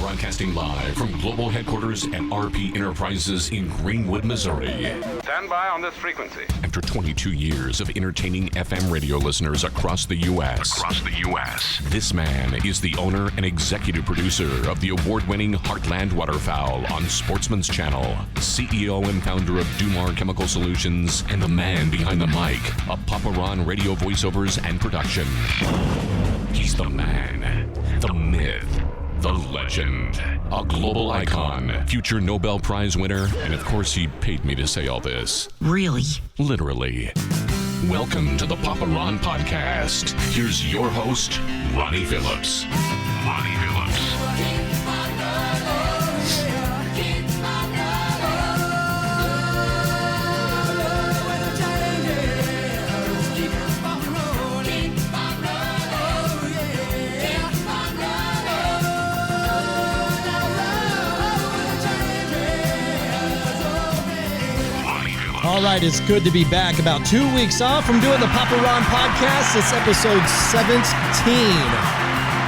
Broadcasting live from global headquarters at RP Enterprises in Greenwood, Missouri. Stand by on this frequency. After 22 years of entertaining FM radio listeners across the U.S., this man is the owner and executive producer of the award-winning Heartland Waterfowl on Sportsman's Channel, CEO and founder of Dumar Chemical Solutions, and the man behind the mic of Papa Ron Radio Voiceovers and Production. He's the man, the myth, the legend, a global icon, future Nobel Prize winner, and of course he paid me to say all this. Really? Literally. Welcome to the Papa Ron Podcast. Here's your host, Ronnie Phillips. All right, it's good to be back. About 2 weeks off from doing the Papa Ron Podcast. It's episode 17.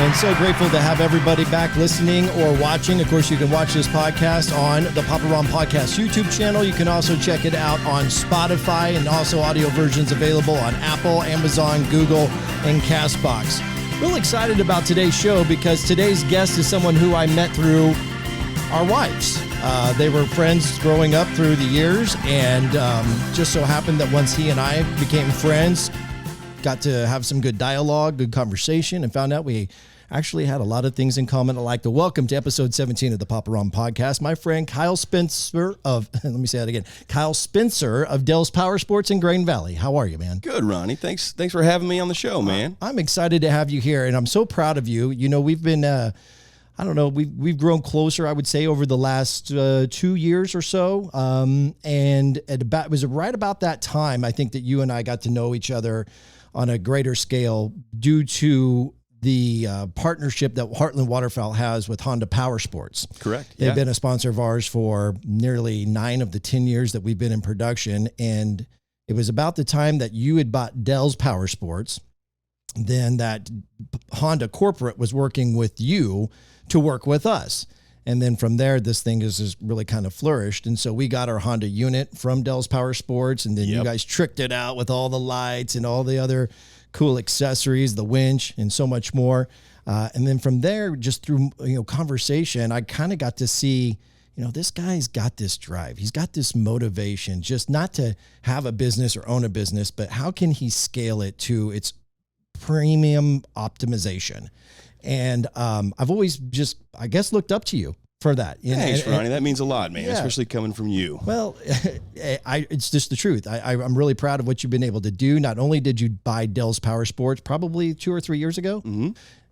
And so grateful to have everybody back listening or watching. Of course, you can watch this podcast on the Papa Ron Podcast YouTube channel. You can also check it out on Spotify, and also audio versions available on Apple, Amazon, Google, and CastBox. Real excited about today's show because today's guest is someone who I met through our wives. They were friends growing up through the years, and just so happened that once he and I became friends, got to have some good dialogue, good conversation, and found out we actually had a lot of things in common. I'd like to welcome to episode 17 of the Papa Ron Podcast, my friend Kyle Spencer of, let me say that again, Kyle Spencer of Dell's Power Sports in Grain Valley. How are you, man? Good, Ronnie. Thanks for having me on the show, man. I'm excited to have you here, and I'm so proud of you. You know, we've been... I don't know. We've grown closer, I would say, over the last 2 years or so. And it was right about that time, I think, that you and I got to know each other on a greater scale due to the partnership that Heartland Waterfowl has with Honda Power Sports. Correct. They've been a sponsor of ours for nearly 9 of the 10 years that we've been in production. And it was about the time that you had bought Dell's Power Sports, then that Honda corporate was working with you to work with us. And then from there, this thing is really kind of flourished. And so we got our Honda unit from Dell's Power Sports, and then you guys tricked it out with all the lights and all the other cool accessories, the winch, and so much more. And then from there, just through conversation, I kind of got to see, this guy's got this drive. He's got this motivation, just not to have a business or own a business, but how can he scale it to its premium optimization? And I've always just, I guess, looked up to you for that. Thanks, Ronnie. That means a lot, man, especially coming from you. Well, it's just the truth. I'm really proud of what you've been able to do. Not only did you buy Dell's Power Sports probably 2 or 3 years ago,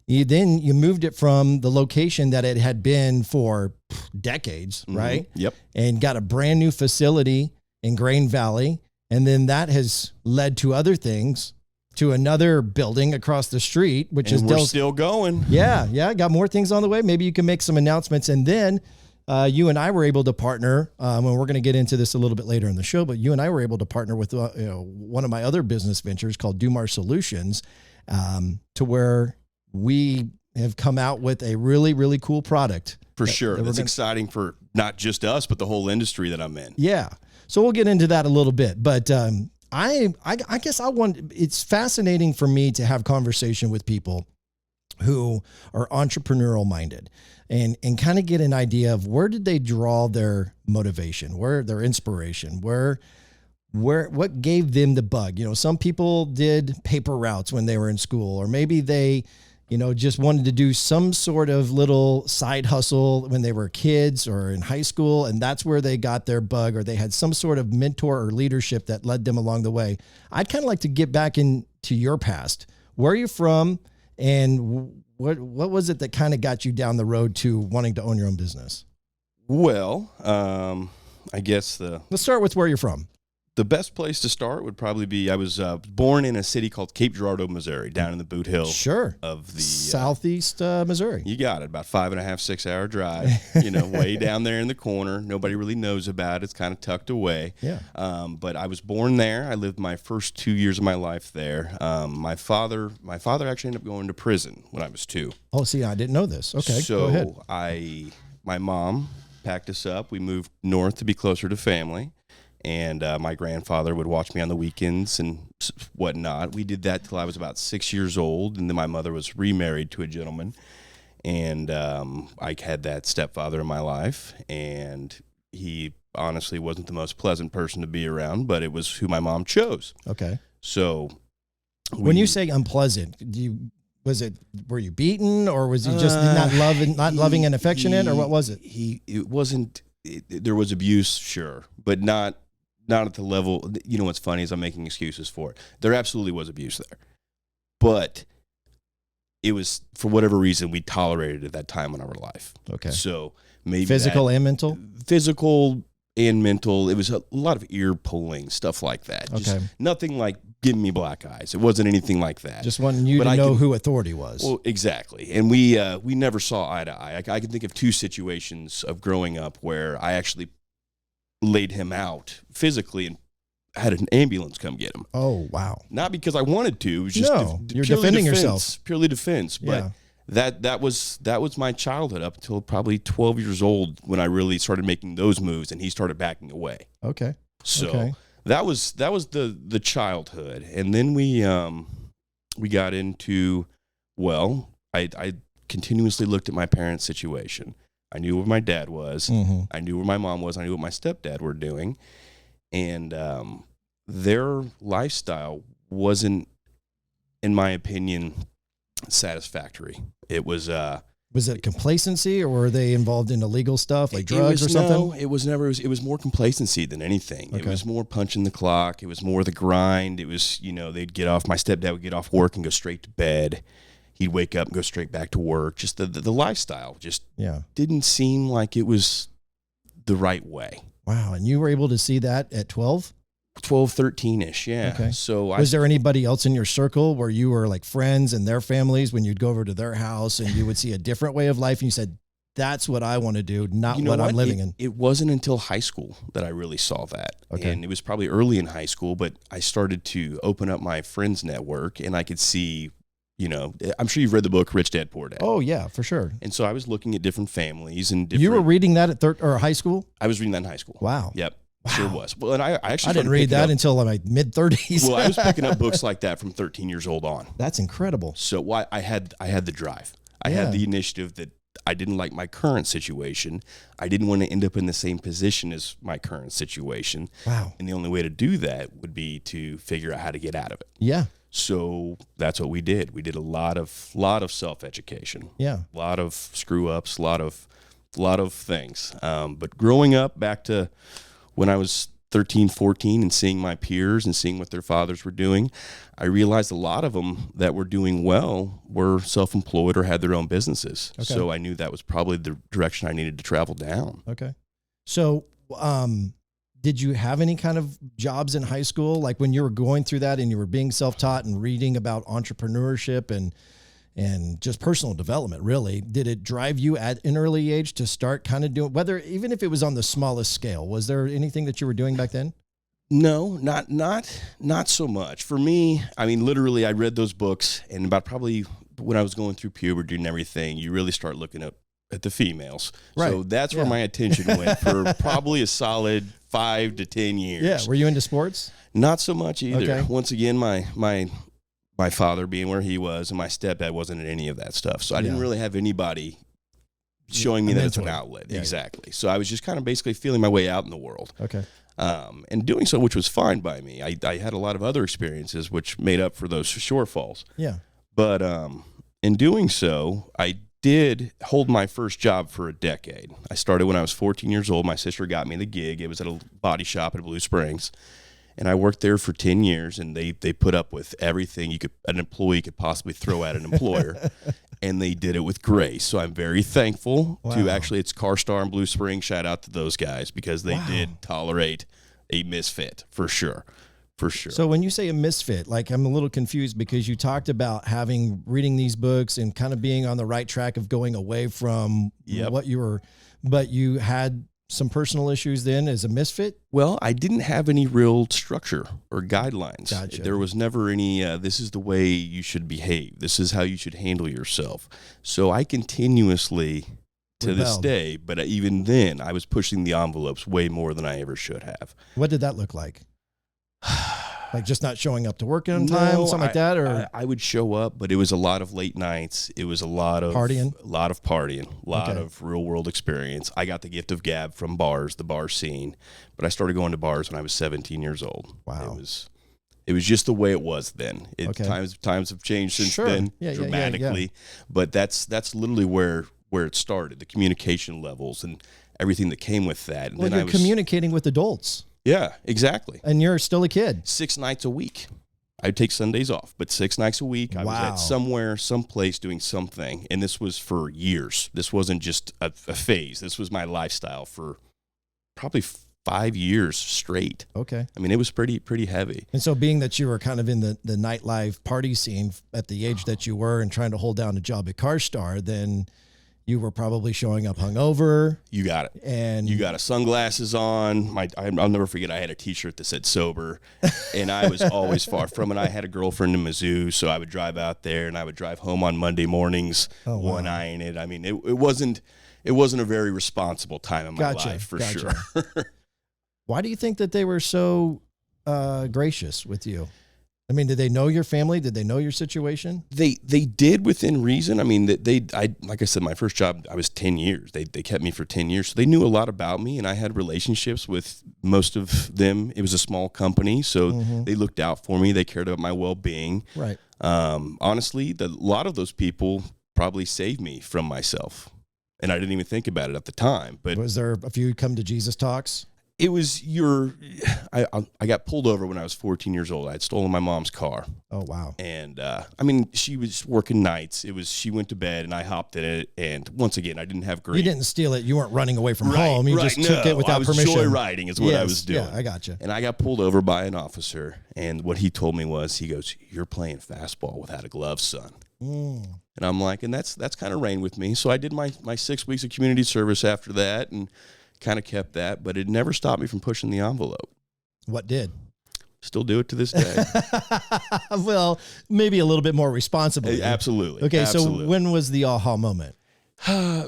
then you moved it from the location that it had been for decades, right? Yep. And got a brand new facility in Grain Valley. And then that has led to other things, to another building across the street, which is Dell's. We're still going. Yeah. Got more things on the way. Maybe you can make some announcements. And then you and I were able to partner, and we're going to get into this a little bit later in the show, but you and I were able to partner with one of my other business ventures called Dumar Solutions, to where we have come out with a really, really cool product. For sure. That's exciting for not just us, but the whole industry that I'm in. Yeah. So we'll get into that a little bit, but I guess it's fascinating for me to have conversation with people who are entrepreneurial minded and kind of get an idea of where did they draw their motivation, where their inspiration, what gave them the bug. Some people did paper routes when they were in school, or maybe they, just wanted to do some sort of little side hustle when they were kids or in high school. And that's where they got their bug, or they had some sort of mentor or leadership that led them along the way. I'd kind of like to get back into your past. Where are you from? And what was it that kind of got you down the road to wanting to own your own business? Well, I guess let's start with where you're from. The best place to start would probably be I was born in a city called Cape Girardeau, Missouri, down in the Boot Hill Sure. of the Southeast Missouri. You got it. About 5.5, 6 hour drive, way down there in the corner. Nobody really knows about it. It's kind of tucked away. Yeah. But I was born there. I lived my first 2 years of my life there. My father actually ended up going to prison when I was 2. Oh, see, I didn't know this. Okay, go ahead. So my mom packed us up. We moved north to be closer to family. And my grandfather would watch me on the weekends and whatnot. We did that till I was about 6 years old, and then my mother was remarried to a gentleman. And I had that stepfather in my life, and he honestly wasn't the most pleasant person to be around, but it was who my mom chose. Okay. So when you say unpleasant, were you beaten, or was he just not loving and affectionate, or what was it? It wasn't. There was abuse, sure, but not at the level. What's funny is I'm making excuses for it. There absolutely was abuse there, but it was, for whatever reason, we tolerated it at that time in our life. Okay. So maybe physical and mental. Physical and mental. It was a lot of ear pulling, stuff like that. Just nothing like giving me black eyes. It wasn't anything like that. Just wanting you to know who authority was. Well, exactly. And we never saw eye to eye. I can think of 2 situations of growing up where I actually laid him out physically and had an ambulance come get him. Oh, wow. Not because I wanted to. It was just you're defending yourself. Purely defense. But that was my childhood up until probably 12 years old when I really started making those moves and he started backing away. Okay. So that was the childhood. And then we got into, I continuously looked at my parents' situation. I knew where my dad was. Mm-hmm. I knew where my mom was. I knew what my stepdad were doing. And their lifestyle wasn't, in my opinion, satisfactory. It was... was it complacency, or were they involved in illegal stuff like drugs or something? No, it was never. It was more complacency than anything. Okay. It was more punching the clock. It was more the grind. It was, they'd get off. My stepdad would get off work and go straight to bed. He'd wake up and go straight back to work. Just the lifestyle just didn't seem like it was the right way. Wow. And you were able to see that at 12? 12, 13-ish, yeah. Okay. So was there anybody else in your circle where you were like friends and their families when you'd go over to their house and you would see a different way of life and you said, that's what I want to do, not what I'm living in? It wasn't until high school that I really saw that. Okay. And it was probably early in high school, but I started to open up my friends network and I could see, I'm sure you've read the book Rich Dad Poor Dad. Oh, yeah, for sure. And so I was looking at different families and different... You were reading that at high school? I was reading that in high school. Wow. Yep. Wow. Sure was. Well, and I actually didn't read that until my mid-30s. Well, I was picking up books like that from 13 years old on. That's incredible. So I had the drive. I had the initiative that I didn't like my current situation. I didn't want to end up in the same position as my current situation. Wow. And the only way to do that would be to figure out how to get out of it. Yeah. So that's what we did. We did a lot of self-education. Yeah. A lot of screw-ups, a lot of things. But growing up, back to when I was 13, 14 and seeing my peers and seeing what their fathers were doing, I realized a lot of them that were doing well were self-employed or had their own businesses. Okay. So I knew that was probably the direction I needed to travel down. Okay. So did you have any kind of jobs in high school? Like when you were going through that and you were being self-taught and reading about entrepreneurship and just personal development, really, did it drive you at an early age to start kind of doing, even if it was on the smallest scale, was there anything that you were doing back then? No, not so much. For me, I mean, literally, I read those books, and about probably when I was going through puberty and everything, you really start looking at the females. Right. So that's where my attention went for probably a solid 5 to 10 years. Yeah. Were you into sports? Not so much either. Okay. Once again, my father being where he was and my stepdad wasn't in any of that stuff. So I didn't really have anybody showing me that it's an outlet. Yeah. Exactly. So I was just kind of basically feeling my way out in the world. Okay. And doing so, which was fine by me. I had a lot of other experiences which made up for those shortfalls. Yeah. But in doing so, I did hold my first job for a decade. I started when I was 14 years old. My sister got me the gig. It was at a body shop at Blue Springs. And I worked there for 10 years, and they put up with everything an employee could possibly throw at an employer, and they did it with grace. So I'm very thankful to actually, it's CarStar and Blue Springs. Shout out to those guys because they did tolerate a misfit for sure. For sure. So when you say a misfit, like I'm a little confused because you talked about reading these books and kind of being on the right track of going away from what you were, but you had some personal issues then as a misfit? Well, I didn't have any real structure or guidelines. Gotcha. There was never any, this is the way you should behave. This is how you should handle yourself. So I continuously, to this day, but even then, I was pushing the envelopes way more than I ever should have. What did that look like? Like just not showing up to work on time, something like that? Or I would show up, but it was a lot of late nights. It was a lot of partying, a lot of real world experience. I got the gift of gab from bars, the bar scene, but I started going to bars when I was 17 years old. Wow. It was just the way it was then. Times have changed since then dramatically, but that's literally where it started. The communication levels and everything that came with that. And well, then you're communicating with adults. Yeah, exactly. And you're still a kid. 6 nights a week. I'd take Sundays off, but 6 nights a week, I was at somewhere, someplace doing something. And this was for years. This wasn't just a phase. This was my lifestyle for probably 5 years straight. Okay. I mean, it was pretty heavy. And so being that you were kind of in the nightlife party scene at the age that you were and trying to hold down a job at CarStar, then you were probably showing up hungover. You got it. And you got sunglasses on. I'll never forget, I had a T-shirt that said sober, and I was always far from it. I had a girlfriend in Mizzou, so I would drive out there, and I would drive home on Monday mornings, one-eyeing it. I mean, it wasn't a very responsible time in my life, for sure. Why do you think that they were so gracious with you? I mean, did they know your family? Did they know your situation? They did within reason. I mean, like I said, my first job, I was 10 years. They kept me for 10 years. So they knew a lot about me, and I had relationships with most of them. It was a small company, so they looked out for me. They cared about my well-being. Right. Honestly, a lot of those people probably saved me from myself, and I didn't even think about it at the time. But was there a few come to Jesus talks? It was I got pulled over when I was 14 years old. I had stolen my mom's car. Oh, wow. And, I mean, she was working nights. She went to bed and I hopped in it. And once again, I didn't have great. You didn't steal it. You weren't running away from home. You just took it without permission. Joyriding is what I was doing. Yeah, I got you. And I got pulled over by an officer. And what he told me was, he goes, "You're playing fastball without a glove, son." And I'm like, and that's kind of reigned with me. So I did my 6 weeks of community service after that and kind of kept that, but it never stopped me from pushing the envelope. What did? Still do it to this day. Well, maybe a little bit more responsibly. Absolutely. Okay, absolutely. So when was the aha moment?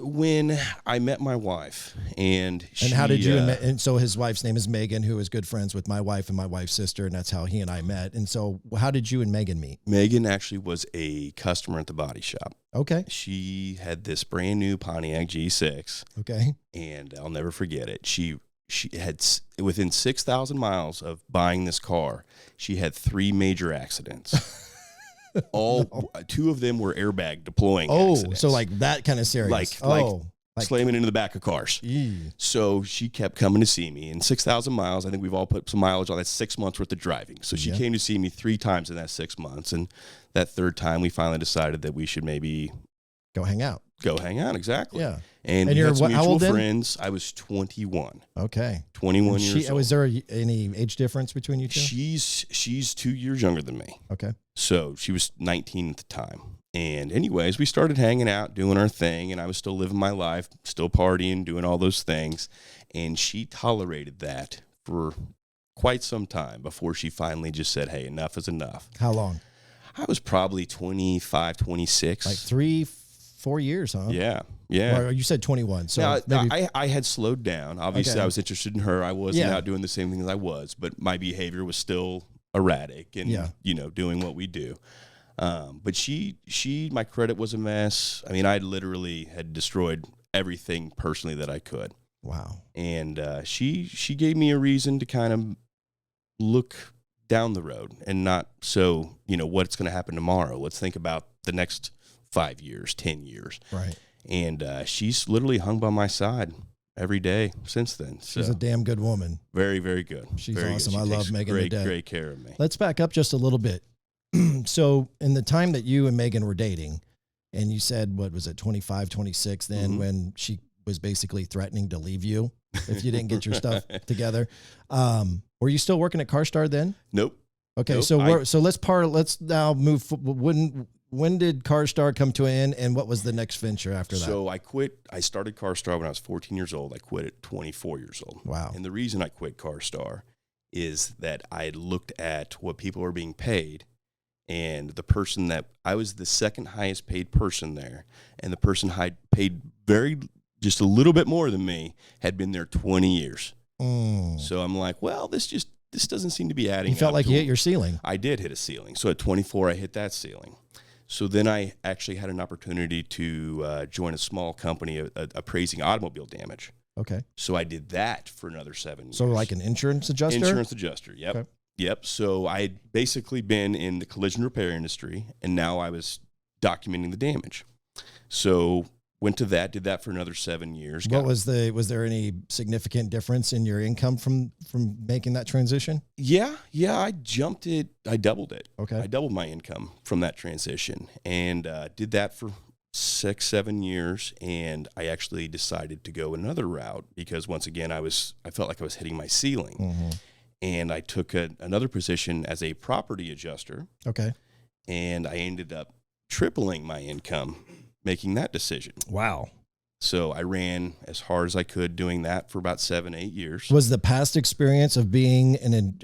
When I met my wife, and how did you? And so his wife's name is Megan, who is good friends with my wife and my wife's sister, and that's how he and I met. And so, how did you and Megan meet? Megan actually was a customer at the body shop. Okay. She had this brand new Pontiac G6. Okay. And I'll never forget it. She had, within 6,000 miles of buying this car, she had 3 major accidents. Two of them were airbag deploying accidents. So like that kind of serious. Like slamming into the back of cars. So she kept coming to see me. In 6,000 miles, I think we've all put some mileage on that. 6 months worth of driving. So she came to see me 3 times in that 6 months. And that third time, we finally decided that we should maybe go hang out. Exactly. Yeah. And we had some mutual friends. I was 21. Okay. 21 years old. Was there any age difference between you two? She's 2 years younger than me. Okay. So she was 19 at the time. And anyways, we started hanging out, doing our thing, and I was still living my life, still partying, doing all those things. And she tolerated that for quite some time before she finally just said, "Hey, enough is enough." How long? I was probably 25, 26. Like 3-4 years, huh? Yeah. Yeah. Well, you said 21. So now, maybe... I had slowed down. Obviously, I was interested in her. I wasn't out doing the same thing as I was, but my behavior was still erratic and, doing what we do. But she, my credit was a mess. I mean, I literally had destroyed everything personally that I could. Wow. And she gave me a reason to kind of look down the road and not so, what's going to happen tomorrow. Let's think about the next 5 years, 10 years. Right. And she's literally hung by my side every day since then. So. She's a damn good woman. Very, very good. She's very awesome. Good. I love Megan to death. Great care of me. Let's back up just a little bit. So in the time that you and Megan were dating, and you said, what was it, 25, 26 then, when she was basically threatening to leave you if you didn't get your stuff together. Were Were you still working at CarStar then? Nope. Okay, Nope, so let's now move. When did CarStar come to an end, and what was the next venture after that? So I quit. I started CarStar when I was 14 years old. I quit at 24 years old. Wow. And the reason I quit CarStar is that I had looked at what people were being paid, and the person that I was the second highest paid person there, and the person I paid just a little bit more than me had been there 20 years. So I'm like, well, this doesn't seem to be adding. You felt like you hit your ceiling. I did hit a ceiling. So at 24, I hit that ceiling. So then I actually had an opportunity to join a small company appraising automobile damage. Okay. So I did that for another 7 years. So like an insurance adjuster? Insurance adjuster, yep. Okay. Yep. So I had basically been in the collision repair industry, and now I was documenting the damage. So went to that, did that for another 7 years. Was there any significant difference in your income from making that transition? Yeah, I jumped it. I doubled it. Okay. I doubled my income from that transition, and did that for 6-7 years. And I actually decided to go another route because once again, I felt like I was hitting my ceiling. Mm-hmm. And I took another position as a property adjuster. Okay. And I ended up tripling my income making that decision. Wow. So I ran as hard as I could doing that for about 7-8 years. Was the past experience of being an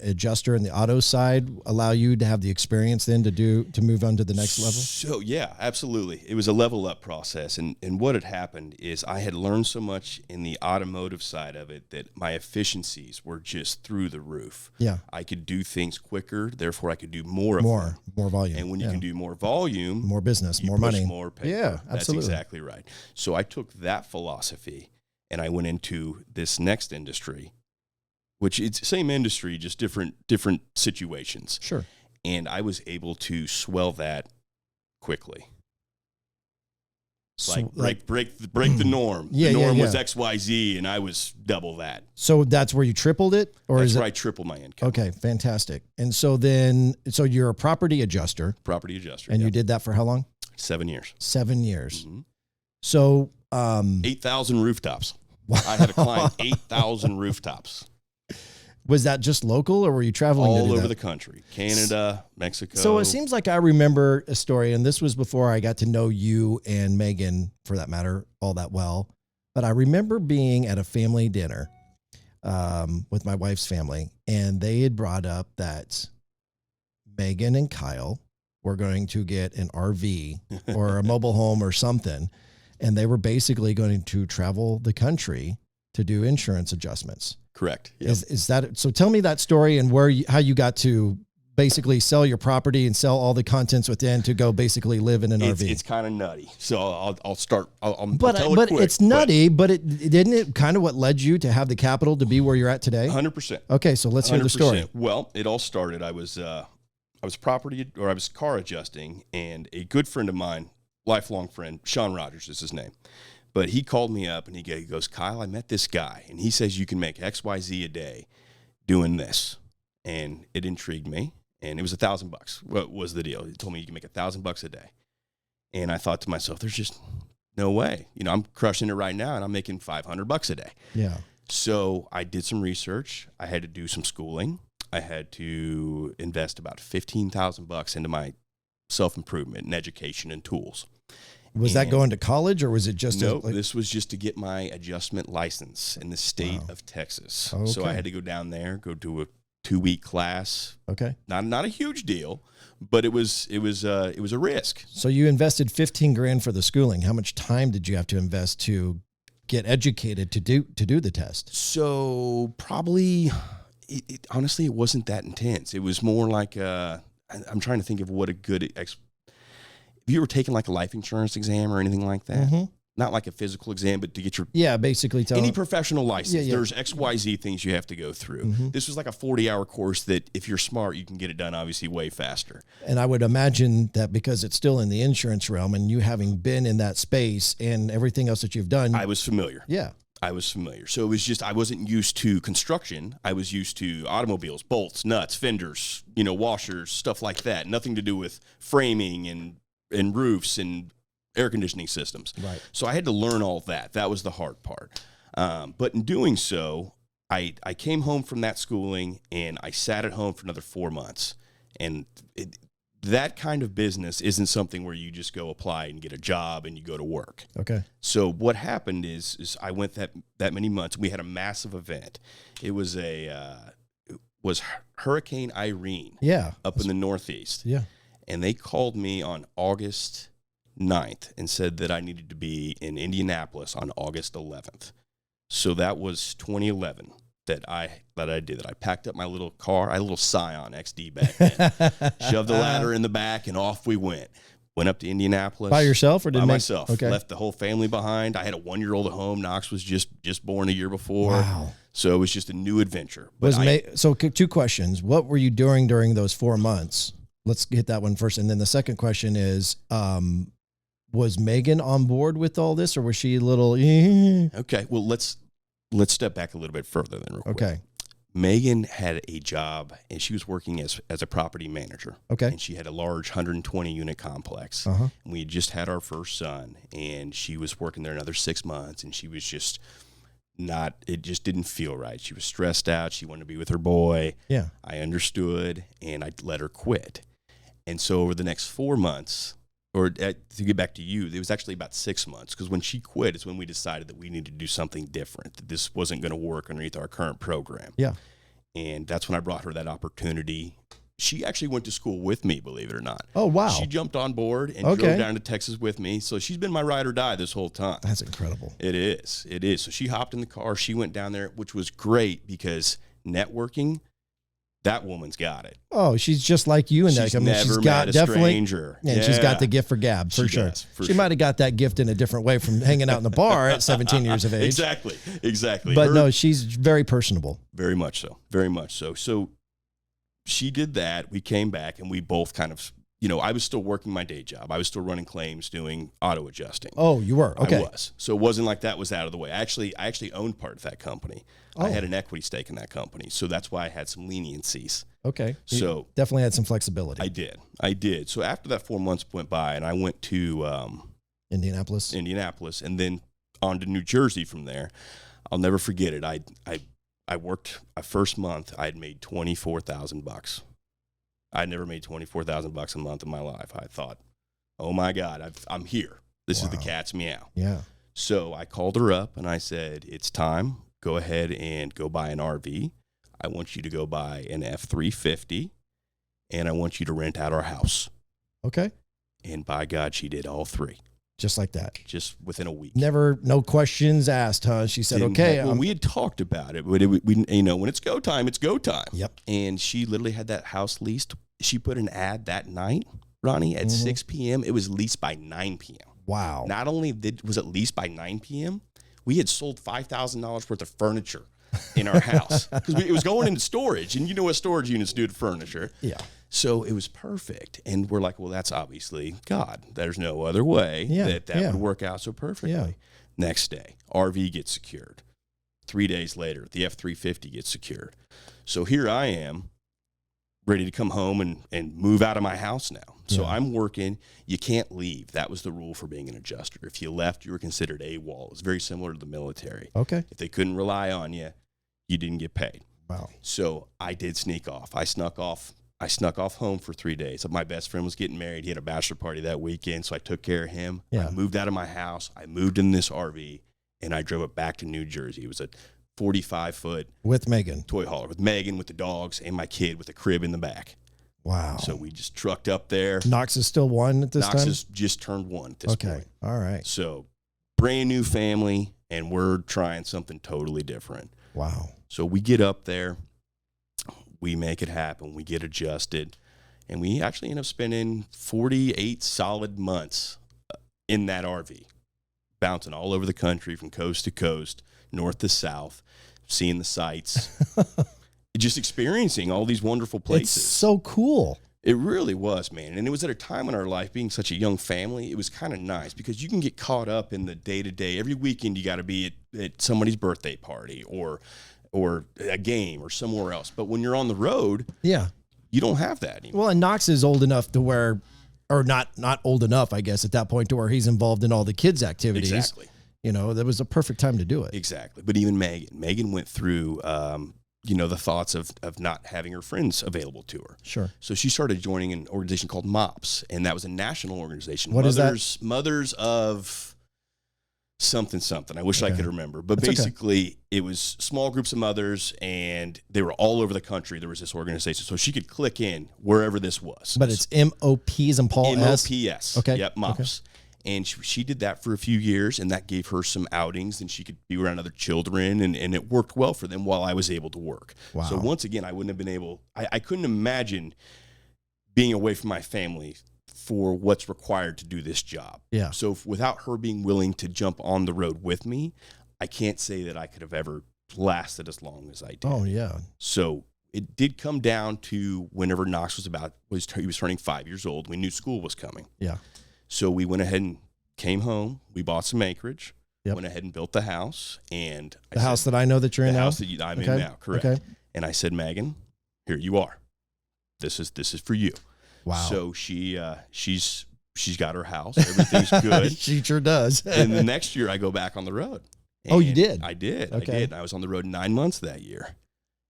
adjuster in the auto side allow you to have the experience then to move on to the next level? So yeah, absolutely. It was a level up process. And what had happened is I had learned so much in the automotive side of it that my efficiencies were just through the roof. Yeah. I could do things quicker, therefore I could do more of them. More volume. And when you can do more volume, more business, you more push money, more paper. Yeah, absolutely. That's exactly right. So I took that philosophy and I went into this next industry, which it's the same industry, just different situations. Sure. And I was able to swell that quickly. So, break the norm. Yeah, the norm yeah. was XYZ and I was double that. So that's where you tripled it? Or That's is where it? I tripled my income. Okay, fantastic. And so you're a property adjuster. Property adjuster. And yep. you did that for how long? 7 years. 7 years. Mm-hmm. So 8,000 rooftops. I had to climb 8,000 rooftops. Was that just local, or were you traveling all to do over that? the country? Canada, Mexico. So it seems like I remember a story, and this was before I got to know you and Megan, for that matter, all that well. But I remember being at a family dinner with my wife's family, and they had brought up that Megan and Kyle were going to get an RV or a mobile home or something, and they were basically going to travel the country to do insurance adjustments. Correct. Yep. Is that so? Tell me that story and how you got to basically sell your property and sell all the contents within to go basically live in an RV. It's kind of nutty. So I'll start. I'll But tell it quick, it's nutty. But didn't it kind of what led you to have the capital to be where you're at today? 100%. Okay, so let's hear the story. Well, it all started. I was car adjusting, and a good friend of mine, lifelong friend, Sean Rogers is his name. But he called me up and he goes, Kyle, I met this guy and he says you can make XYZ a day doing this. And it intrigued me. And it was $1,000. What was the deal? He told me you can make $1,000 a day. And I thought to myself, there's just no way. I'm crushing it right now and I'm making $500 a day. Yeah. So I did some research. I had to do some schooling. I had to invest about $15,000 into my self-improvement and education and tools. Was that going to college, or was it just? No, this was just to get my adjustment license in the state of Texas. Okay. So I had to go down there, go do a 2-week class. Okay. Not a huge deal, but it was a risk. So you invested $15,000 for the schooling. How much time did you have to invest to get educated to do the test? So probably, honestly, it wasn't that intense. It was more like I'm trying to think of what a good Have you ever taken like a life insurance exam or anything like that? Mm-hmm. Not like a physical exam, but to get your basically any professional license. Yeah. There's XYZ things you have to go through. Mm-hmm. This was like a 40-hour course that if you're smart, you can get it done obviously way faster. And I would imagine that because it's still in the insurance realm and you having been in that space and everything else that you've done. I was familiar. Yeah. I was familiar. So it was just, I wasn't used to construction. I was used to automobiles, bolts, nuts, fenders, washers, stuff like that. Nothing to do with framing and roofs and air conditioning systems. Right. So I had to learn all that. That was the hard part. But in doing so, I came home from that schooling, and I sat at home for another 4 months. And that kind of business isn't something where you just go apply and get a job and you go to work. Okay. So what happened is I went that many months. We had a massive event. It was was Hurricane Irene. Yeah. Up in the Northeast. Yeah. And they called me on August 9th and said that I needed to be in Indianapolis on August 11th. So that was 2011 that I did that. I packed up my little car. I had a little Scion XD back then. Shoved the ladder in the back, and off we went. Went up to Indianapolis. By yourself or by myself? Okay. Left the whole family behind. I had a 1-year-old at home. Knox was just born a year before. Wow. So it was just a new adventure. But So 2 questions. What were you doing during those 4 months? Let's hit that one first. And then the second question is, was Megan on board with all this, or was she a little? Okay. Well, let's step back a little bit further then real quick. Okay. Megan had a job, and she was working as a property manager. Okay. And she had a large 120-unit complex. Uh-huh. And we had just had our first son, and she was working there another 6 months, and she was just it just didn't feel right. She was stressed out. She wanted to be with her boy. Yeah. I understood, and I let her quit. And so over the next 4 months, to get back to you, it was actually about 6 months, because when she quit is when we decided that we needed to do something different, that this wasn't going to work underneath our current program. Yeah. And that's when I brought her that opportunity. She actually went to school with me, believe it or not. Oh, wow. She jumped on board and drove down to Texas with me. So she's been my ride or die this whole time. That's incredible. It is. It is. So she hopped in the car. She went down there, which was great because networking, that woman's got it. Oh, she's just like you in that. She's I mean, never she's got met a definitely, stranger. and she's got the gift for gab for She sure. does, for She sure. might have got that gift in a different way from hanging out in the bar at 17 years of age. Exactly. But no, she's very personable. Very much so. Very much so. So she did that. We came back, and we both kind of, I was still working my day job. I was still running claims, doing auto adjusting. Oh, you were? Okay. I was. So it wasn't like that was out of the way. I actually owned part of that company. Oh. I had an equity stake in that company. So that's why I had some leniencies. Okay. You So definitely had some flexibility. I did. So after that 4 months went by, and I went to Indianapolis, and then on to New Jersey from there. I'll never forget it. I worked a first month. I had made $24,000. I'd never made $24,000 a month in my life. I thought, oh my God, I'm here. This is the cat's meow. Yeah. So I called her up and I said, it's time. Go ahead and go buy an RV. I want you to go buy an F-350, and I want you to rent out our house. Okay. And by God, she did all three. Just like that. Just within a week. No questions asked, huh? She said, okay. We had talked about it, but we when it's go time, it's go time. Yep. And she literally had that house leased. She put an ad that night, Ronnie, at 6 p.m. It was leased by 9 p.m. Wow. Not only was it leased by 9 p.m., we had sold $5,000 worth of furniture in our house because it was going into storage, and you know what storage units do to furniture. Yeah. So it was perfect, and we're like, well, that's obviously God. There's no other way that would work out so perfectly. Yeah. Next day, RV gets secured. 3 days later, the F-350 gets secured. So here I am, ready to come home and move out of my house now. So I'm working. You can't leave. That was the rule for being an adjuster. If you left, you were considered AWOL. It was very similar to the military. Okay. If they couldn't rely on you, you didn't get paid. Wow. So I did sneak off. I snuck off home for 3 days. My best friend was getting married. He had a bachelor party that weekend, so I took care of him. Yeah. I moved out of my house. I moved in this RV, and I drove it back to New Jersey. It was a 45-foot with Megan toy hauler, with Megan, with the dogs, and my kid with a crib in the back. Wow. So we just trucked up there. Knox is still 1 at this time? Knox has just turned 1 at this point. Okay. All right. So brand new family, and we're trying something totally different. Wow. So we get up there. We make it happen. We get adjusted. And we actually end up spending 48 solid months in that RV, bouncing all over the country from coast to coast, north to south, seeing the sights, just experiencing all these wonderful places. It's so cool. It really was, man. And it was at a time in our life, being such a young family, it was kind of nice because you can get caught up in the day-to-day. Every weekend you got to be at somebody's birthday party or a game or somewhere else. But when you're on the road, you don't have that anymore. Well, and Knox is old enough to where, or not old enough, I guess, at that point to where he's involved in all the kids' activities. Exactly. That was a perfect time to do it. Exactly. But even Megan went through, the thoughts of not having her friends available to her. Sure. So she started joining an organization called MOPS, and that was a national organization. What is that? Mothers of something. I wish I could remember. But That's basically, it was small groups of mothers, and they were all over the country. There was this organization. So she could click in wherever this was. But it's MOPs and Paul S? MOPS. Okay. Yep, MOPS. Okay. And she did that for a few years, and that gave her some outings, and she could be around other children, and it worked well for them while I was able to work. Wow. So once again, I wouldn't have been able – I couldn't imagine being away from my family for what's required to do this job. Yeah. So without her being willing to jump on the road with me, I can't say that I could have ever lasted as long as I did. Oh, yeah. So it did come down to whenever Knox he was turning 5 years old. We knew school was coming. Yeah. So we went ahead and came home. We bought some acreage. Yep. Went ahead and built the house. And The house that I know that you're in now? The house that I'm in now, correct. Okay. And I said, Megan, here you are. This is for you. Wow. So she's got her house. Everything's good. She sure does. And the next year I go back on the road. Oh, you And did? I did. Okay. I did. I was on the road 9 months that year.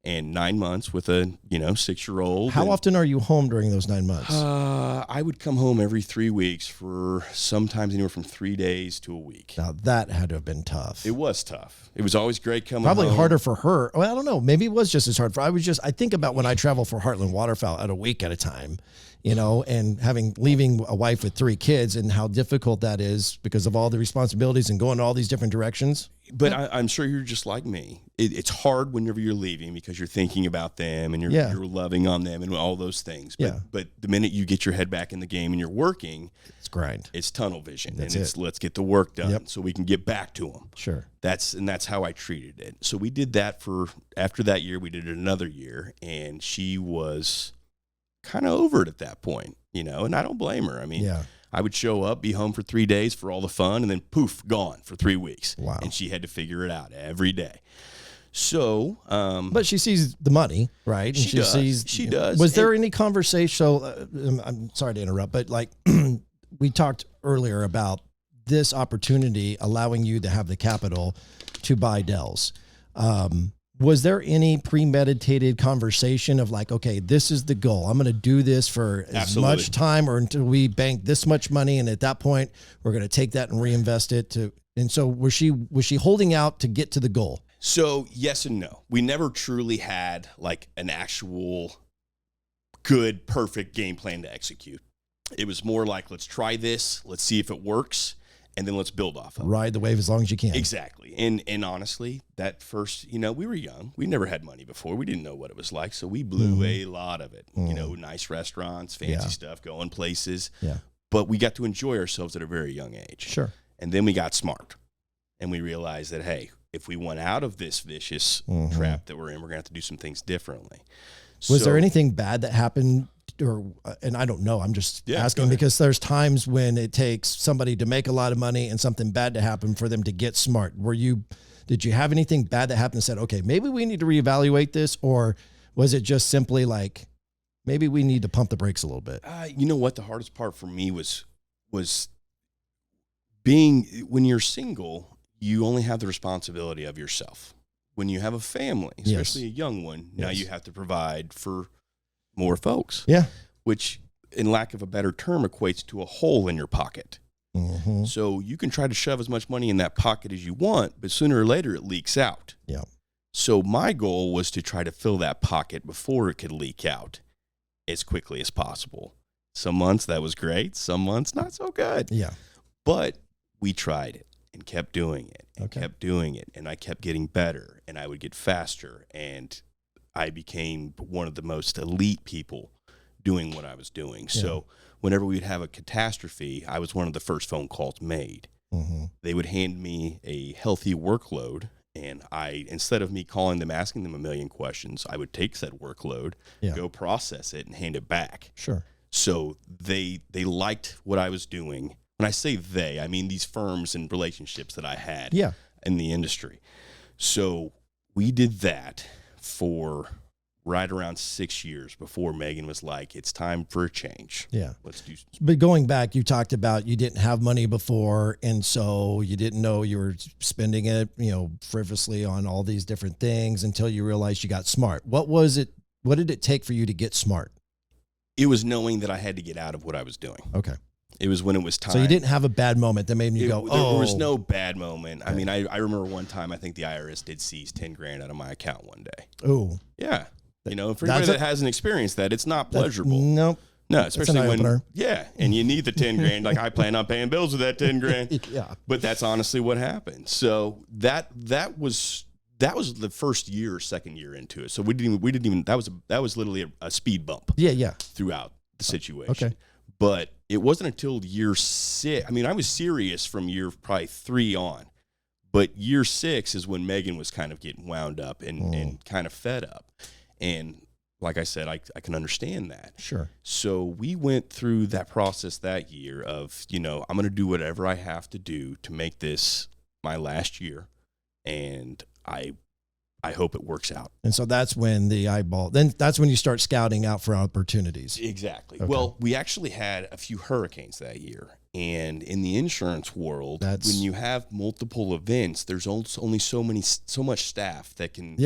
And 9 months with a 6-year-old. How often are you home during those 9 months? I would come home every 3 weeks for sometimes anywhere from 3 days to a week. Now, that had to have been tough. It was tough. It was always great coming Probably home. harder for her. Well, I don't know. Maybe it was just as hard for. I think about when I travel for Heartland Waterfowl at a week at a time, and leaving a wife with 3 kids and how difficult that is because of all the responsibilities and going all these different directions. But I'm sure you're just like me. It's hard whenever you're leaving because you're thinking about them and you're loving on them and all those things. But the minute you get your head back in the game and you're working, it's grind. It's tunnel vision. That's and it's it. let's get the work done Yep. so we can get back to them. Sure. That's how I treated it. So we did that after that year, we did it another year, and she was kind of over it at that point, and I don't blame her. I mean, Yeah. I would show up, be home for 3 days for all the fun, and then poof, gone for 3 weeks. Wow. And she had to figure it out every day. So, But she sees the money, right? And She does. sees. She does. Was there any conversation? So I'm sorry to interrupt, but like we talked earlier about this opportunity allowing you to have the capital to buy Dells. Was there any premeditated conversation of like, okay, this is the goal. I'm going to do this for as Absolutely. much time or until we bank this much money, and at that point, we're going to take that and reinvest it to. And so, was she holding out to get to the goal? So yes and no. We never truly had like an actual good, perfect game plan to execute. It was more like, let's try this, let's see if it works, and then let's build off of it. Ride the wave as long as you can. Exactly. And honestly, that first, we were young. We never had money before. We didn't know what it was like. So we blew a lot of it. Nice restaurants, fancy stuff, going places. Yeah. But we got to enjoy ourselves at a very young age. Sure. And then we got smart. And we realized that, hey, if we went out of this vicious trap that we're in, we're going to have to do some things differently. Was there anything bad that happened? And I don't know, I'm just asking because there's times when it takes somebody to make a lot of money and something bad to happen for them to get smart. Did you have anything bad that happened and said, okay, maybe we need to reevaluate this? Or was it just simply like, maybe we need to pump the brakes a little bit? You know what? The hardest part for me was being, when you're single, you only have the responsibility of yourself. When you have a family, especially a young one, now you have to provide for more folks. Yeah. Which, in lack of a better term, equates to a hole in your pocket. Mm-hmm. So you can try to shove as much money in that pocket as you want, but sooner or later it leaks out. Yeah. So my goal was to try to fill that pocket before it could leak out as quickly as possible. Some months that was great. Some months not so good. Yeah. But we tried it and kept doing it and kept doing it. And I kept getting better and I would get faster. And I became one of the most elite people doing what I was doing. Yeah. So whenever we'd have a catastrophe, I was one of the first phone calls made. Mm-hmm. They would hand me a healthy workload. And instead of me calling them, asking them a million questions, I would take that workload, go process it and hand it back. Sure. So they liked what I was doing. When I say they, I mean these firms and relationships that I had in the industry. So we did that for right around 6 years before Megan was like, it's time for a change. Yeah. Let's do. But going back, you talked about you didn't have money before, and so you didn't know you were spending it, frivolously on all these different things until you realized you got smart. What was it? What did it take for you to get smart? It was knowing that I had to get out of what I was doing. Okay. It was when it was time. So you didn't have a bad moment that made you go, oh. There was no bad moment. Okay. I mean, I remember one time, I think the IRS did seize $10,000 out of my account one day. Oh. Yeah. For anybody that hasn't experienced that, it's not pleasurable. Nope. No, especially when, and you need the $10,000. Like, I plan on paying bills with that $10,000. Yeah. But that's honestly what happened. So that was the first year or second year into it. So we didn't even, that was literally a speed bump. Yeah. Throughout the situation. Okay. But it wasn't until year 6. I mean, I was serious from year probably 3 on. But year 6 is when Megan was kind of getting wound up and kind of fed up. And like I said, I can understand that. Sure. So we went through that process that year of, I'm going to do whatever I have to do to make this my last year. And I hope it works out. And so that's when that's when you start scouting out for opportunities. Exactly. Okay. Well, we actually had a few hurricanes that year. And in the insurance world, when you have multiple events, there's only so much staff that can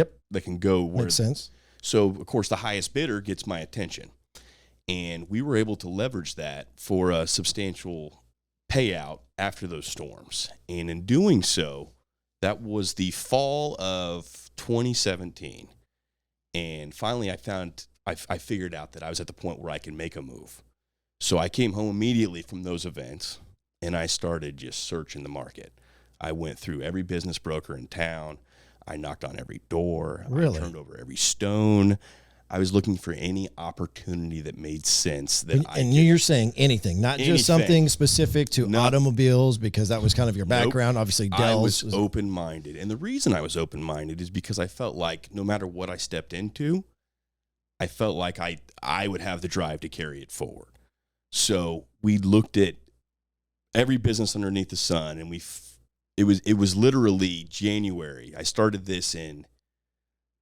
go where. Makes sense. So, of course, the highest bidder gets my attention. And we were able to leverage that for a substantial payout after those storms. And in doing so, that was the fall of 2017. And finally, I figured out that I was at the point where I can make a move. So I came home immediately from those events, and I started just searching the market. I went through every business broker in town. I knocked on every door. Really? I turned over every stone. I was looking for any opportunity that made sense. You're saying anything, not just something specific to automobiles, because that was kind of your background. Nope. Obviously, Dell's. I was open-minded. And the reason I was open-minded is because I felt like no matter what I stepped into, I felt like I would have the drive to carry it forward. So we looked at every business underneath the sun, and it was literally January. I started this in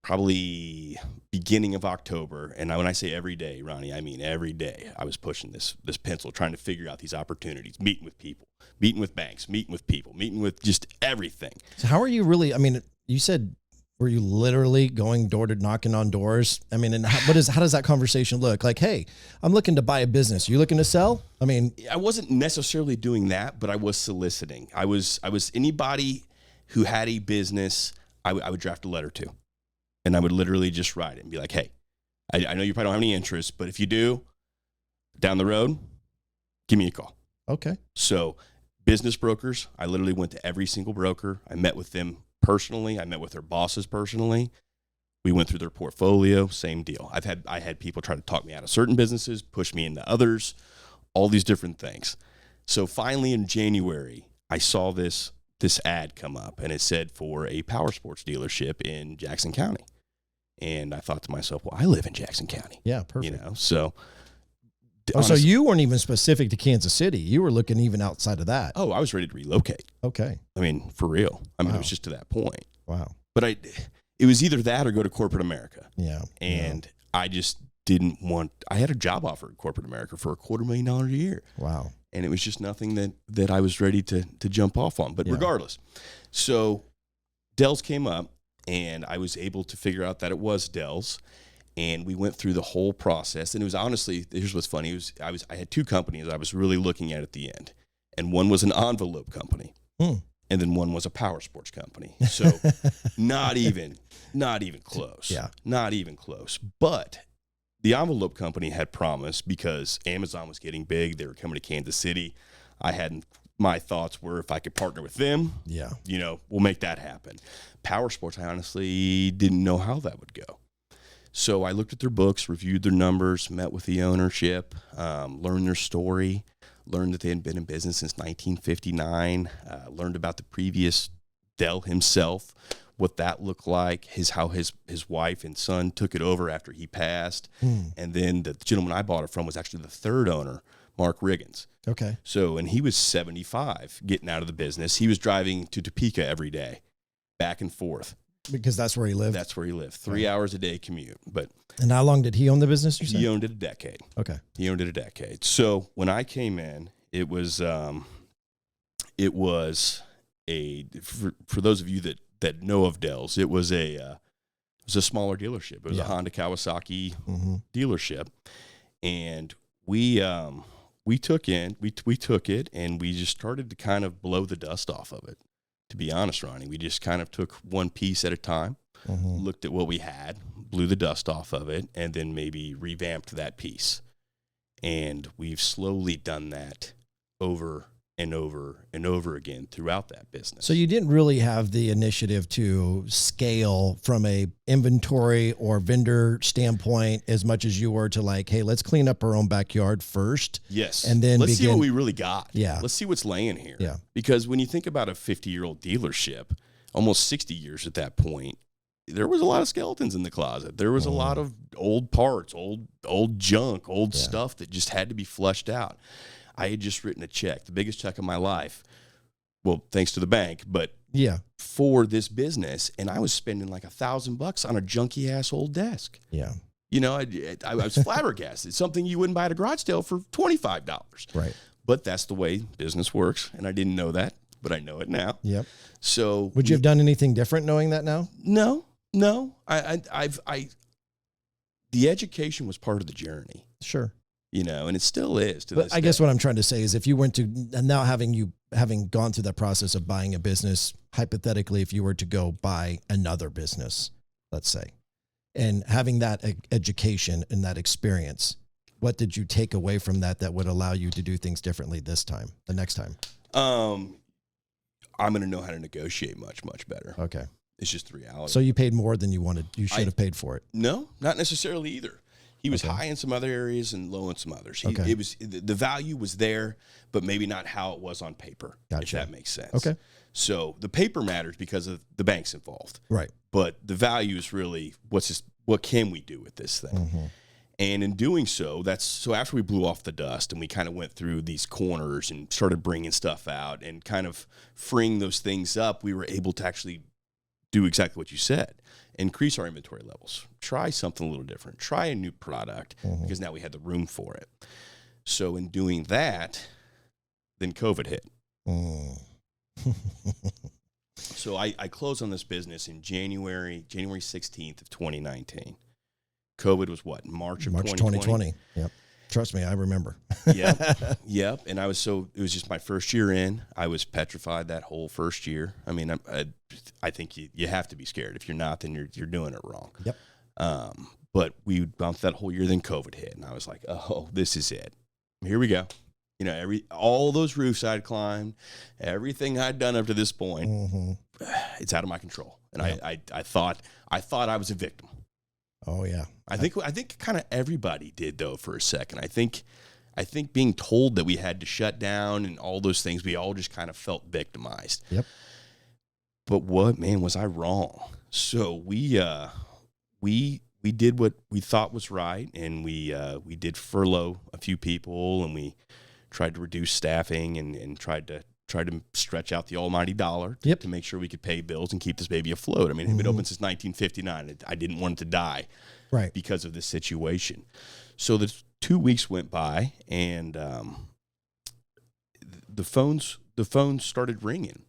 probably beginning of October. And when I say every day, Ronnie, I mean every day I was pushing this pencil, trying to figure out these opportunities, meeting with people, meeting with banks, meeting with people, meeting with just everything. So how are you really, I mean, you said, were you literally going door to knocking on doors? I mean, and how does that conversation look? Like, hey, I'm looking to buy a business. You looking to sell? I mean, I wasn't necessarily doing that, but I was soliciting. I was anybody who had a business, I would draft a letter to. And I would literally just write it and be like, hey, I know you probably don't have any interest, but if you do, down the road, give me a call. Okay. So business brokers, I literally went to every single broker. I met with them personally. I met with their bosses personally. We went through their portfolio, same deal. I had people try to talk me out of certain businesses, push me into others, all these different things. So finally in January, I saw this ad come up, and it said for a power sports dealership in Jackson County. And I thought to myself, well, I live in Jackson County. Yeah, perfect. So. So you weren't even specific to Kansas City. You were looking even outside of that. Oh, I was ready to relocate. Okay. I mean, for real. I mean, It was just to that point. Wow. But it was either that or go to corporate America. Yeah. And I just didn't I had a job offer at corporate America for $250,000 a year. Wow. And it was just nothing that I was ready to jump off on. But regardless, so Dell's came up, and I was able to figure out that it was Dell's. And we went through the whole process. And it was honestly, here's what's funny. I had 2 companies I was really looking at the end. And one was an envelope company. And then one was a power sports company. So not even close. Yeah. Not even close. But the envelope company had promised, because Amazon was getting big. They were coming to Kansas City. My thoughts were, if I could partner with them, we'll make that happen. Power sports, I honestly didn't know how that would go. So I looked at their books, reviewed their numbers, met with the ownership, learned their story, learned that they had been in business since 1959, learned about the previous Dell himself, what that looked like, how his wife and son took it over after he passed. And then the gentleman I bought it from was actually the third owner, Mark Riggins. Okay. So, and he was 75 getting out of the business. He was driving to Topeka every day, back and forth. Because that's where he lived. That's where he lived. 3 hours a day commute. But And how long did he own the business, you said? he owned it a decade. Okay. He owned it a decade. So when I came in, it was for those of you that know of Dells, it was a smaller dealership. It was a Honda Kawasaki dealership, and we took it and we just started to kind of blow the dust off of it. To be honest, Ronnie, we just kind of took one piece at a time, looked at what we had, blew the dust off of it, and then maybe revamped that piece. And we've slowly done that over and over and over again throughout that business. So you didn't really have the initiative to scale from a inventory or vendor standpoint as much as you were to like, hey, let's clean up our own backyard first. Yes. And then let's see what we really got. Yeah. Let's see what's laying here. Yeah. Because when you think about a 50-year-old dealership, almost 60 years at that point, there was a lot of skeletons in the closet. There was a lot of old parts, old junk, old stuff that just had to be flushed out. I had just written a check, the biggest check of my life. Well, thanks to the bank, but for this business, and I was spending like $1,000 on a junky ass old desk. Yeah. You know, I was flabbergasted. Something you wouldn't buy at a garage sale for $25. Right. But that's the way business works, and I didn't know that, but I know it now. Yep. So would you have done anything different knowing that now? No. The education was part of the journey. Sure. You know, and it still is to but this I day. guess what I'm trying to say is if you went to now having gone through that process of buying a business, hypothetically, if you were to go buy another business, let's say, and having that education and that experience, what did you take away from that would allow you to do things differently the next time? I'm going to know how to negotiate much, much better. Okay. It's just the reality. So you paid more than you wanted. You should have paid for it. No, not necessarily either. He was high in some other areas and low in some others. It was the value was there, but maybe not how it was on paper. If that makes sense. Okay. So the paper matters because of the banks involved. Right. But the value is really what can we do with this thing? And in doing so, so after we blew off the dust and we kind of went through these corners and started bringing stuff out and kind of freeing those things up, we were able to actually do exactly what you said. Increase our inventory levels, try something a little different, try a new product because now we had the room for it. So in doing that, then COVID hit. So I closed on this business in January 16th of 2019. COVID was what? March 2020. Yep. Trust me, I remember. Yep. And it was just my first year in. I was petrified that whole first year. I mean, I think you have to be scared. If you're not, then you're doing it wrong. Yep. But we bounced that whole year, then COVID hit, and I was like, oh, this is it. Here we go. You know, all those roofs I'd climbed, everything I'd done up to this point, it's out of my control. And I thought I was a victim. Oh yeah. I think kind of everybody did though for a second. I think being told that we had to shut down and all those things, we all just kind of felt victimized. Yep. But was I wrong? So we did what we thought was right, and we did furlough a few people, and we tried to reduce staffing and tried to stretch out the almighty dollar to make sure we could pay bills and keep this baby afloat. I mean, it's been open since 1959. I didn't want it to die because of this situation. So the 2 weeks went by, and the phones started ringing,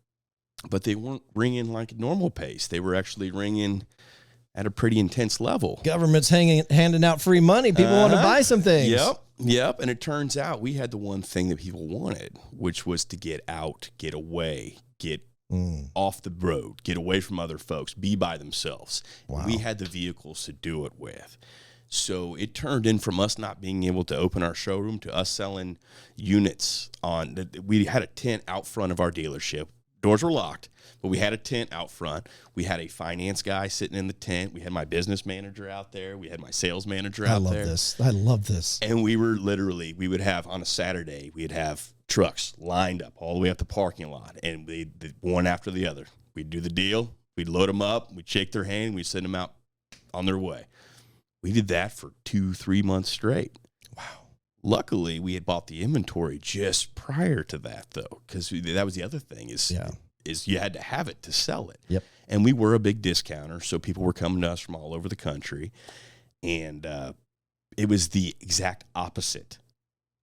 but they weren't ringing like a normal pace. They were actually ringing at a pretty intense level. Government's handing out free money. People want to buy some things. Yep. And it turns out we had the one thing that people wanted, which was to get out, get away, get off the road, get away from other folks, be by themselves. Wow. We had the vehicles to do it with. So it turned in from us not being able to open our showroom to us selling units we had a tent out front of our dealership. Doors were locked, but we had a tent out front. We had a finance guy sitting in the tent. We had my business manager out there. We had my sales manager out there. I love this. And we would have on a Saturday, we'd have trucks lined up all the way up the parking lot, and one after the other. We'd do the deal. We'd load them up. We'd shake their hand. We'd send them out on their way. We did that for 2-3 months straight. Wow. Luckily, we had bought the inventory just prior to that, though, because that was the other thing is is you had to have it to sell it. Yep. And we were a big discounter, so people were coming to us from all over the country. And it was the exact opposite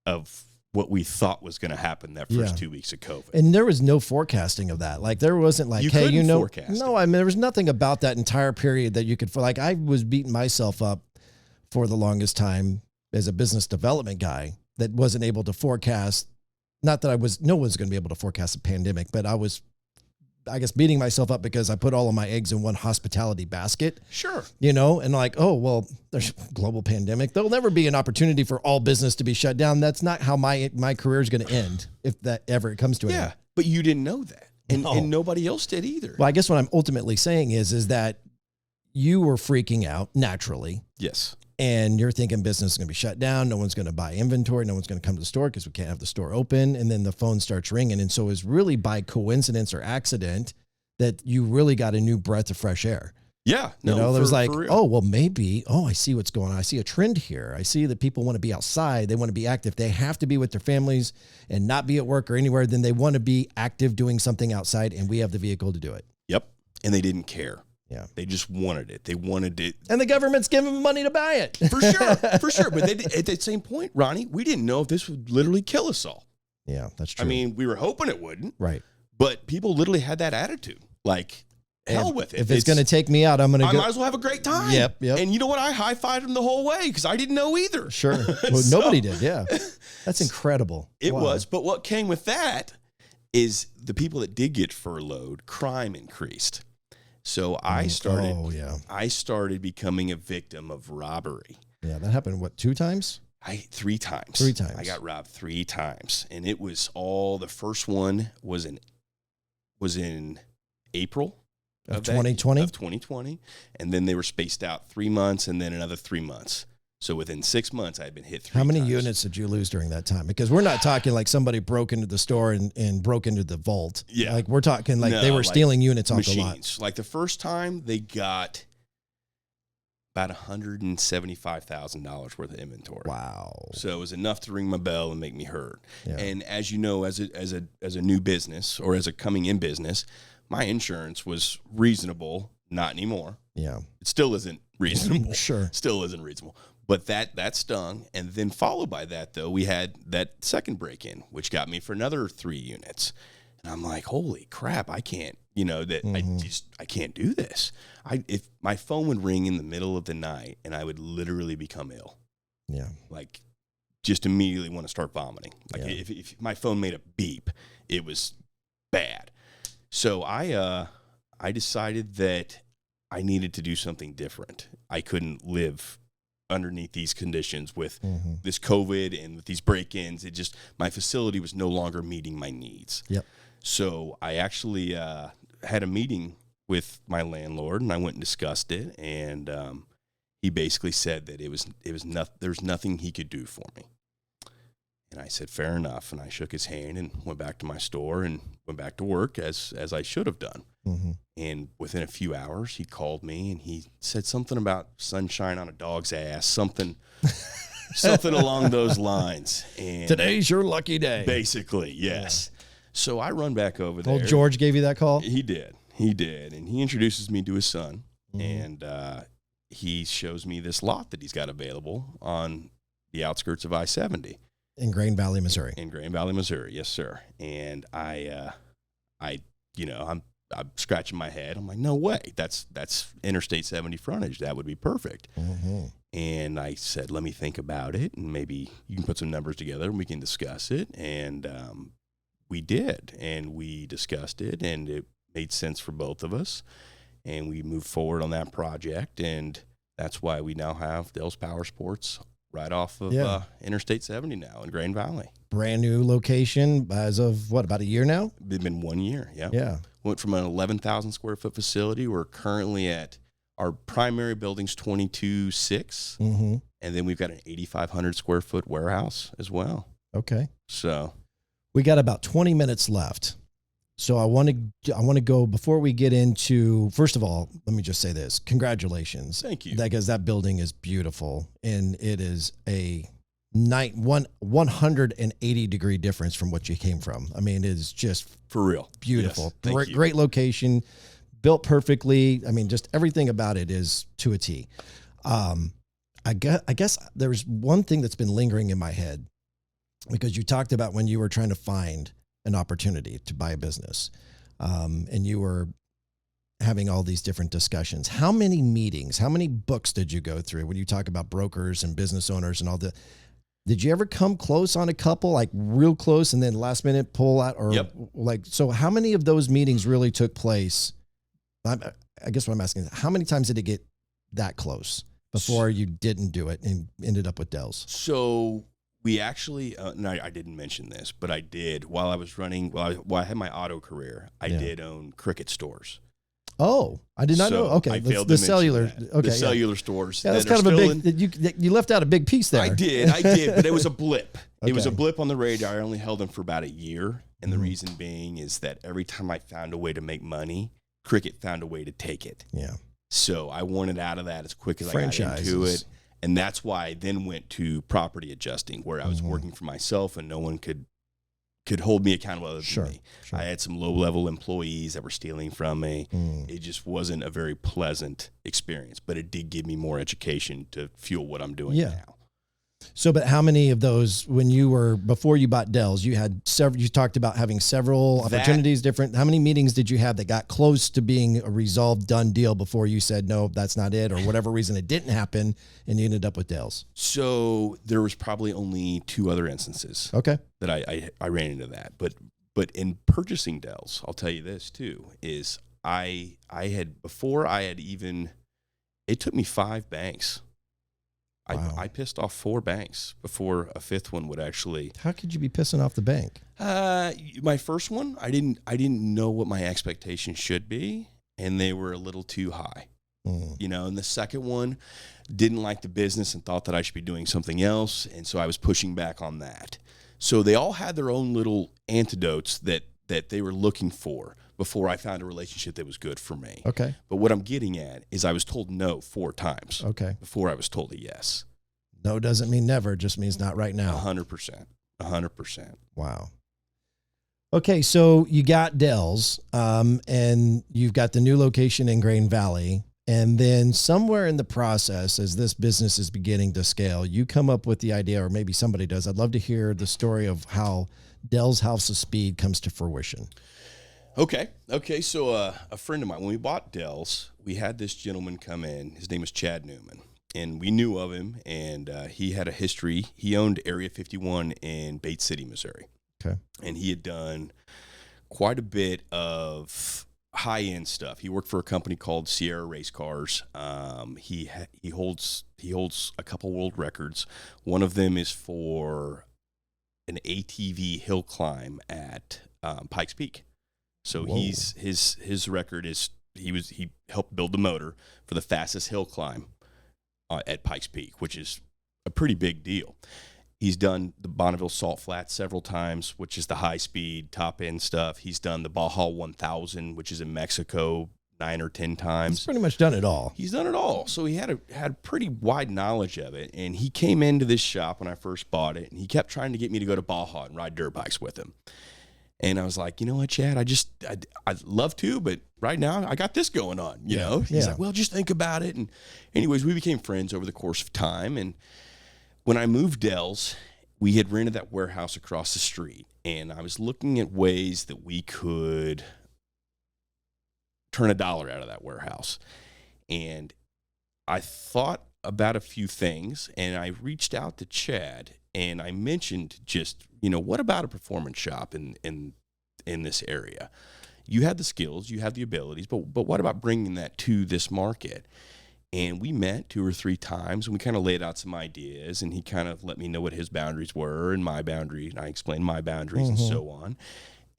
of what we thought was going to happen that first 2 weeks of COVID. And there was no forecasting of that. Like there wasn't like, You hey, couldn't you know, forecast no, it. I mean, there was nothing about that entire period that you could, like I was beating myself up for the longest time as a business development guy that wasn't able to forecast. Not that no one's going to be able to forecast a pandemic, but I was, I guess, beating myself up because I put all of my eggs in one hospitality basket. Sure. You know, and like, oh, well, there's a global pandemic. There'll never be an opportunity for all business to be shut down. That's not how my career is going to end, if that ever comes to it. Yeah, but you didn't know that. And, No. and nobody else did either. Well, I guess what I'm ultimately saying is that you were freaking out naturally, Yes. and you're thinking business is going to be shut down. No one's going to buy inventory. No one's going to come to the store because we can't have the store open. And then the phone starts ringing. And so it's really by coincidence or accident that you really got a new breath of fresh air. Yeah. You know, there was like, for real. oh, well, maybe, I see what's going on. I see a trend here. I see that people want to be outside. They want to be active. They have to be with their families and not be at work or anywhere. Then they want to be active doing something outside, and we have the vehicle to do it. Yep. And they didn't care. Yeah. They just wanted it. They wanted it. And the government's giving them money to buy it. For sure. For sure. But at that same point, Ronnie, we didn't know if this would literally kill us all. Yeah, that's true. I mean, we were hoping it wouldn't, right. but people literally had that attitude. Like, hell with it. If it's going to take me out, I'm going to I go. might as well have a great time. Yep. And you know what? I high-fived them the whole way because I didn't know either. Sure. Well, So- nobody did. Yeah. That's incredible. It Wow. was. But what came with that is the people that did get furloughed, crime increased. So I started. Oh, yeah. I started becoming a victim of robbery. Yeah. That happened, what, 2 times? 3 times. 3 times. I got robbed 3 times, and it was all. The first one was in April Of 2020? Of 2020, and then they were spaced out 3 months, and then another 3 months. So within 6 months, I had been hit 3 How many times. units did you lose during that time? Because we're not talking like somebody broke into the store and broke into the vault. Yeah. Like we're talking like No, they were like stealing units off the lot. Machines. Like the first time, they got about $175,000 worth of inventory. Wow. So it was enough to ring my bell and make me hurt. Yeah. And as you know, as a new business or as a coming in business, my insurance was reasonable. Not anymore. Yeah. It still isn't reasonable. Sure. Still isn't reasonable. But that stung. And then followed by that, though, we had that second break-in, which got me for another 3 units. And I'm like, holy crap, I can't, I can't do this. If my phone would ring in the middle of the night and I would literally become ill. Yeah. Like just immediately want to start vomiting. Like Yeah. if my phone made a beep, it was bad. So I decided that I needed to do something different. I couldn't live underneath these conditions with this COVID and with these break-ins. It just, my facility was no longer meeting my needs. Yep. So I actually had a meeting with my landlord, and I went and discussed it, and he basically said that there's nothing he could do for me. And I said, fair enough. And I shook his hand and went back to my store and went back to work as I should have done. Mm-hmm. And within a few hours, he called me and he said something about sunshine on a dog's ass, something along those lines. And Today's your lucky day. basically, yes. Yeah. So I run back over there. Old George gave you that call? He did. And he introduces me to his son. And he shows me this lot that he's got available on the outskirts of I-70. In Grain Valley, Missouri. In Grain Valley, Missouri, yes, sir. And I'm scratching my head. I'm like, no way. That's Interstate 70 frontage. That would be perfect. Mm-hmm. And I said, let me think about it, and maybe you can put some numbers together and we can discuss it. And we did, and we discussed it, and it made sense for both of us. And we moved forward on that project, and that's why we now have Dell's Power Sports right off of Interstate 70 now in Grain Valley. Brand new location as of, about a year now? It's been 1 year, yeah. Yeah. Went from an 11,000 square foot facility. We're currently at our primary building's 22.6, and then we've got an 8,500 square foot warehouse as well. Okay. So we got about 20 minutes left. So I want to go, before we get into, first of all, let me just say this. Congratulations. Thank you. Because that building is beautiful, and it is a one 180-degree difference from what you came from. I mean, it is just For real. beautiful. Yes, thank you. Great location, built perfectly. I mean, just everything about it is to a T. I guess there's one thing that's been lingering in my head, because you talked about when you were trying to find an opportunity to buy a business, and you were having all these different discussions. How many meetings, how many books did you go through when you talk about brokers and business owners and all the, did you ever come close on a couple, like real close, and then last minute pull out, or Yep. like, so how many of those meetings really took place? I guess what I'm asking is, how many times did it get that close before you didn't do it and ended up with Dell's? So we actually, no, I didn't mention this, but I did while I was running, while I had my auto career, I did own Cricket stores. Oh, I did not So know. Okay, I failed the to mention cellular. that. Okay, the cellular stores. Yeah, that's that are kind of a still big. You left out a big piece there. I did, but it was a blip. It was a Okay. blip on the radar. I only held them for about a year, and the reason being is that every time I found a way to make money, Cricket found a way to take it. Yeah. So I wanted out of that as quick as I got into Franchises. it. And that's why I then went to property adjusting, where I was working for myself and no one could hold me accountable other Sure, than me. sure. I had some low-level employees that were stealing from me. It just wasn't a very pleasant experience, but it did give me more education to fuel what I'm doing Yeah. now. So, but how many of those, when you were, before you bought Dell's, you had several, you talked about having several That- opportunities, different, how many meetings did you have that got close to being a resolved, done deal before you said, no, that's not it, or whatever reason it didn't happen and you ended up with Dell's? So there was probably only 2 other instances Okay. that I ran into that. But in purchasing Dell's, I'll tell you this too, is I had, before I had even, it took me 5 banks. Wow. I pissed off 4 banks before a 5th one would actually. How could you be pissing off the bank? My first one, I didn't know what my expectations should be, and they were a little too high. You know, and the second one didn't like the business and thought that I should be doing something else, and so I was pushing back on that. So they all had their own little antidotes that they were looking for before I found a relationship that was good for me. Okay. But what I'm getting at is I was told no 4 times Okay. before I was told a yes. No doesn't mean never, just means not right now. 100%. 100%. Wow. Okay, so you got Dell's, and you've got the new location in Grain Valley. And then somewhere in the process, as this business is beginning to scale, you come up with the idea, or maybe somebody does. I'd love to hear the story of how Dell's House of Speed comes to fruition. Okay. So a friend of mine, when we bought Dell's, we had this gentleman come in. His name was Chad Newman, and we knew of him, and he had a history. He owned Area 51 in Bates City, Missouri. Okay. And he had done quite a bit of high-end stuff. He worked for a company called Sierra Race Cars. He holds a couple world records. One of them is for an ATV hill climb at Pikes Peak. So Whoa. his record is he helped build the motor for the fastest hill climb at Pikes Peak, which is a pretty big deal. He's done the Bonneville Salt Flats several times, which is the high speed top end stuff. He's done the Baja 1000, which is in Mexico, 9 or 10 He's times. pretty much done it all. He's done it all. So he had pretty wide knowledge of it. And he came into this shop when I first bought it, and he kept trying to get me to go to Baja and ride dirt bikes with him. And I was like, you know what, Chad, I'd love to, but right now I got this going on, you know? He's like, well, just think about it. And anyways, we became friends over the course of time. And when I moved Dell's, we had rented that warehouse across the street. And I was looking at ways that we could turn $1 out of that warehouse. And I thought about a few things, and I reached out to Chad, and I mentioned just, what about a performance shop in this area? You have the skills, you have the abilities, but what about bringing that to this market? And we met 2 or 3 times, and we kind of laid out some ideas, and he kind of let me know what his boundaries were and my boundaries, and I explained my boundaries and so on.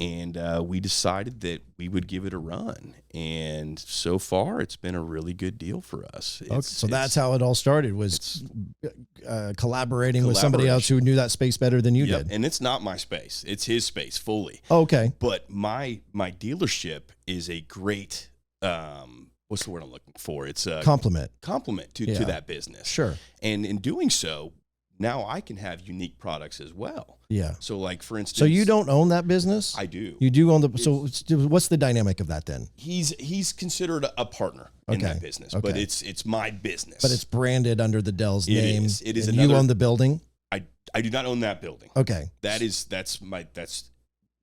And we decided that we would give it a run. And so far, it's been a really good deal for us. So that's how it all started, was collaborating with somebody else who knew that space better than you did. And it's not my space. It's his space fully. Okay. But my dealership is a great, what's the word I'm looking for? It's a Compliment. compliment to that business. Sure. And in doing so, now I can have unique products as well. Yeah. So like, for instance, So you don't own that business? I do. You do own the, so what's the dynamic of that then? He's considered a partner in that business, but it's my business. But it's branded under the Dells name. It is and another, you own the building? I do not own that building. Okay. That's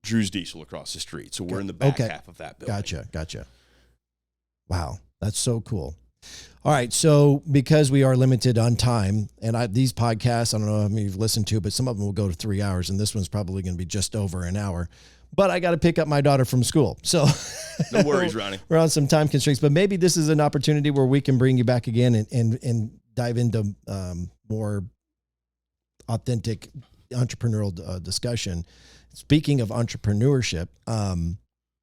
Drew's Diesel across the street. So we're in the back half of that building. Gotcha. Wow. That's so cool. All right. So because we are limited on time, and these podcasts, I don't know how many you've listened to, but some of them will go to 3 hours, and this one's probably going to be just over an hour. But I got to pick up my daughter from school. So no worries, Ronnie. We're on some time constraints, but maybe this is an opportunity where we can bring you back again and dive into more authentic entrepreneurial discussion. Speaking of entrepreneurship,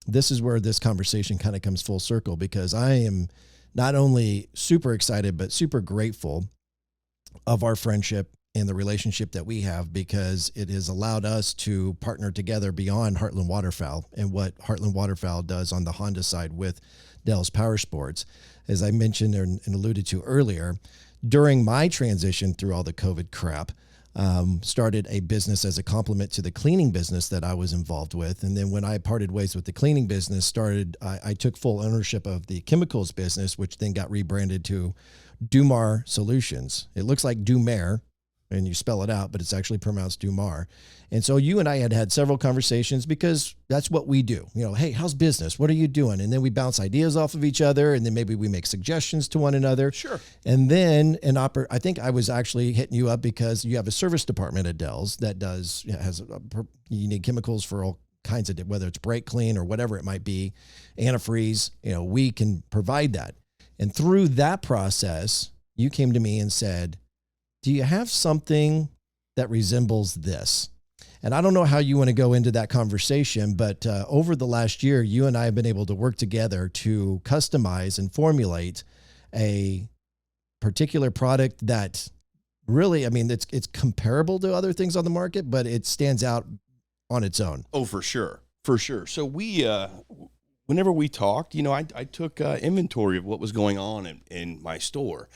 this is where this conversation kind of comes full circle, because I am not only super excited, but super grateful of our friendship and the relationship that we have, because it has allowed us to partner together beyond Heartland Waterfowl and what Heartland Waterfowl does on the Honda side with Dells Power Sports. As I mentioned and alluded to earlier, during my transition through all the COVID crap, started a business as a complement to the cleaning business that I was involved with. And then when I parted ways with the cleaning business, I took full ownership of the chemicals business, which then got rebranded to Dumar Solutions. It looks like Dumare, and you spell it out, but it's actually pronounced Dumar. And so you and I had several conversations, because that's what we do. You know, hey, how's business? What are you doing? And then we bounce ideas off of each other, and then maybe we make suggestions to one another. Sure. And then I think I was actually hitting you up because you have a service department at Dells that you need chemicals for all kinds of, whether it's brake clean or whatever it might be, antifreeze, we can provide that. And through that process, you came to me and said, do you have something that resembles this? And I don't know how you want to go into that conversation, but over the last year, you and I have been able to work together to customize and formulate a particular product that really, it's comparable to other things on the market, but it stands out on its own. Oh, for sure. So we, whenever we talked, I took inventory of what was going on in my store.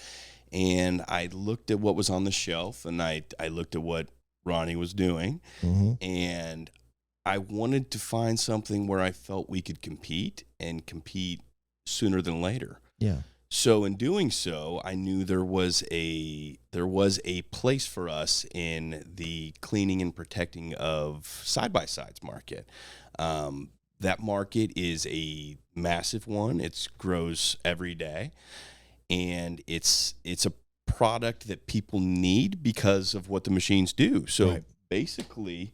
And I looked at what was on the shelf, and I looked at what Ronnie was doing, and I wanted to find something where I felt we could compete sooner than later. Yeah. So in doing so, I knew there was a place for us in the cleaning and protecting of side-by-sides market. That market is a massive one. It grows every day. And it's a product that people need because of what the machines do. So basically,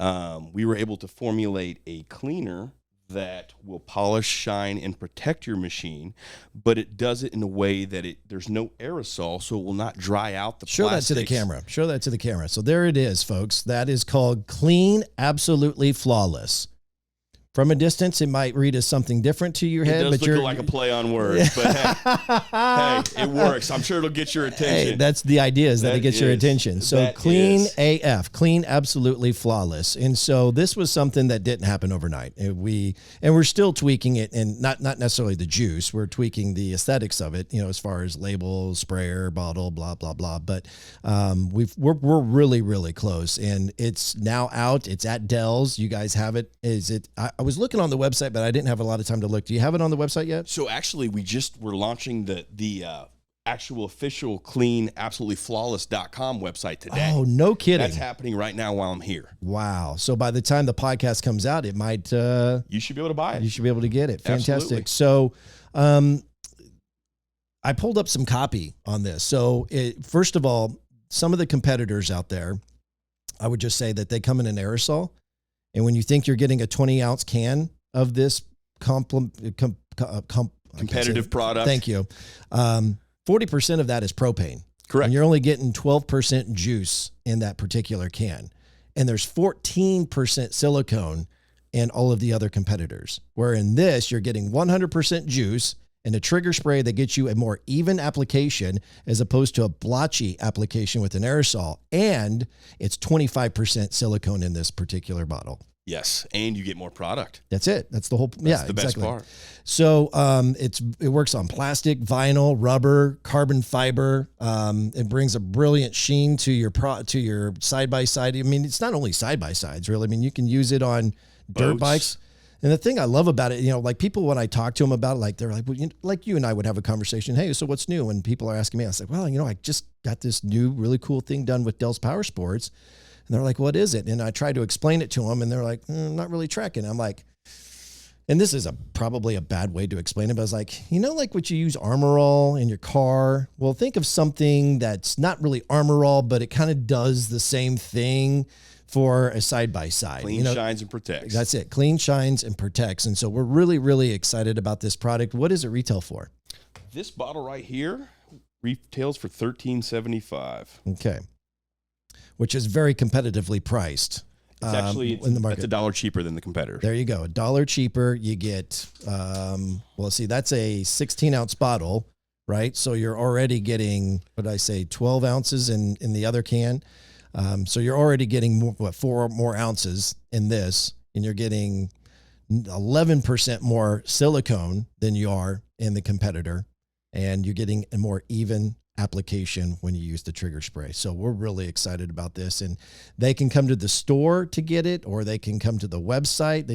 we were able to formulate a cleaner that will polish, shine, and protect your machine, but it does it in a way that there's no aerosol, so it will not dry out the Show plastics. that to the camera. So there it is, folks. That is called Clean Absolutely Flawless. From a distance, it might read as something different to your head, but you're like a play on words. But hey, it works. I'm sure it'll get your attention. Hey, that's the idea, is that it gets your attention. So clean AF, clean, absolutely flawless. And so this was something that didn't happen overnight. And we're still tweaking it, and not necessarily the juice. We're tweaking the aesthetics of it, as far as label, sprayer, bottle, blah blah blah. But we're really, really close, and it's now out. It's at Dells. You guys have it. I was looking on the website, but I didn't have a lot of time to look. Do you have it on the website yet? So actually, we're launching the actual official clean, absolutely flawless.com website today. Oh, no kidding. That's happening right now while I'm here. Wow. So by the time the podcast comes out, it might... you should be able to buy it. You should be able to get it. Fantastic. Absolutely. So I pulled up some copy on this. So first of all, some of the competitors out there, I would just say that they come in an aerosol. And when you think you're getting a 20-ounce can of this competitive product. Thank you. 40% of that is propane. Correct. And you're only getting 12% juice in that particular can. And there's 14% silicone in all of the other competitors. Where in this, you're getting 100% juice and a trigger spray that gets you a more even application as opposed to a blotchy application with an aerosol. And it's 25% silicone in this particular bottle. Yes, and you get more product. That's it. That's the whole. That's yeah, the exactly. best part. So it works on plastic, vinyl, rubber, carbon fiber. It brings a brilliant sheen to your side by side. I mean, it's not only side by sides, really. I mean, you can use it on dirt Boats. bikes. And the thing I love about it, like people, when I talk to them about it, like they're like, well, like you and I would have a conversation. Hey, so what's new? And people are asking me, I say, well, I just got this new really cool thing done with Dell's Power Sports. And they're like, what is it? And I try to explain it to them, and they're like, not really tracking. I'm like, and this is probably a bad way to explain it, but I was like, like what you use Armor All in your car? Well, think of something that's not really Armor All, but it kind of does the same thing for a side-by-side. Clean, shines, and protects. That's it. Clean, shines, and protects. And so we're really, really excited about this product. What does it retail for? This bottle right here retails for $13.75. Okay. Which is very competitively priced. It's actually in the market. That's $1 cheaper than the competitor. There you go. $1 cheaper. You get, that's a 16-ounce bottle, right? So you're already getting, 12 ounces in the other can. So you're already getting 4 more ounces in this, and you're getting 11% more silicone than you are in the competitor, and you're getting a more even application when you use the trigger spray. So we're really excited about this, and they can come to the store to get it, or they can come to the website.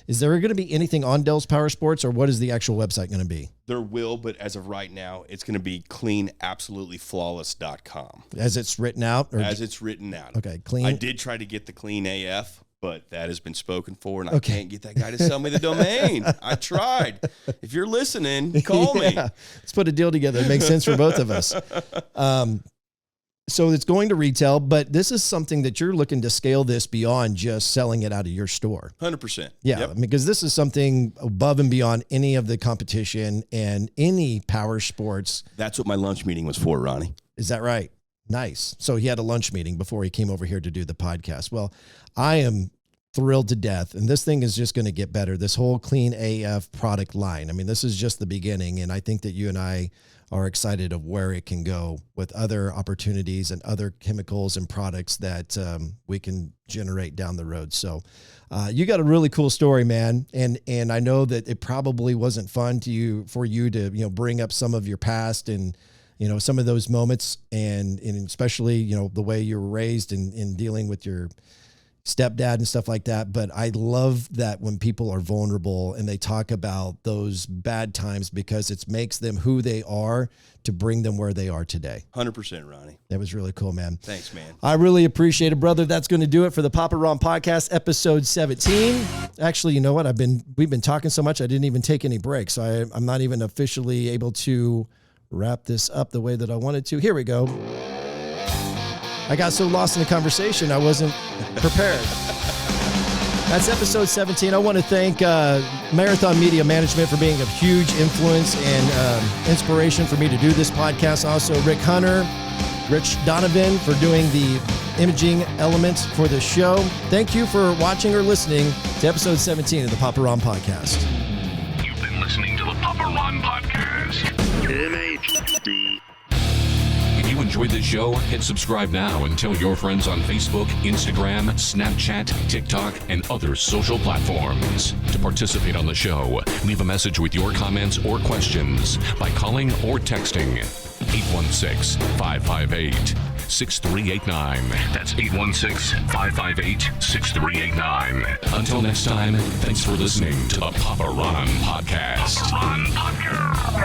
Is there going to be anything on Dell's Power Sports, or what is the actual website going to be? There will, but as of right now, it's going to be cleanabsolutelyflawless.com. As it's written out? As it's written out. Okay, clean. I did try to get the clean AF, but that has been spoken for, and I can't get that guy to sell me the domain. I tried. If you're listening, call me. Let's put a deal together. It makes sense for both of us. So it's going to retail, but this is something that you're looking to scale this beyond just selling it out of your store. 100%. Yeah, Yep. because this is something above and beyond any of the competition and any power sports. That's what my lunch meeting was for, Ronnie. Is that right? Nice. So he had a lunch meeting before he came over here to do the podcast. Well, I am thrilled to death, and this thing is just going to get better. This whole Clean AF product line. I mean, this is just the beginning, and I think that you and I are excited of where it can go with other opportunities and other chemicals and products that we can generate down the road. So you got a really cool story, man. And I know that it probably wasn't fun for you to, bring up some of your past and, some of those moments and especially, the way you were raised in dealing with your stepdad and stuff like that. But I love that when people are vulnerable and they talk about those bad times, because it makes them who they are to bring them where they are today. 100%, Ronnie. That was really cool, man. Thanks, man. I really appreciate it, brother. That's going to do it for the Papa Ron podcast, episode 17. Actually, you know what? We've been talking so much, I didn't even take any breaks. So I'm not even officially able to wrap this up the way that I wanted to. Here we go. I got so lost in the conversation, I wasn't prepared. That's episode 17. I want to thank Marathon Media Management for being a huge influence and inspiration for me to do this podcast. Also, Rick Hunter, Rich Donovan for doing the imaging elements for the show. Thank you for watching or listening to episode 17 of the Papa Ron Podcast. You've been listening to the Papa Ron Podcast. If you enjoyed this show, hit subscribe now and tell your friends on Facebook, Instagram, Snapchat, TikTok, and other social platforms. To participate on the show, leave a message with your comments or questions by calling or texting 816-558-6389. That's 816-558-6389. Until next time, thanks for listening to the Papa Ron Podcast. Papa Ron Podcast.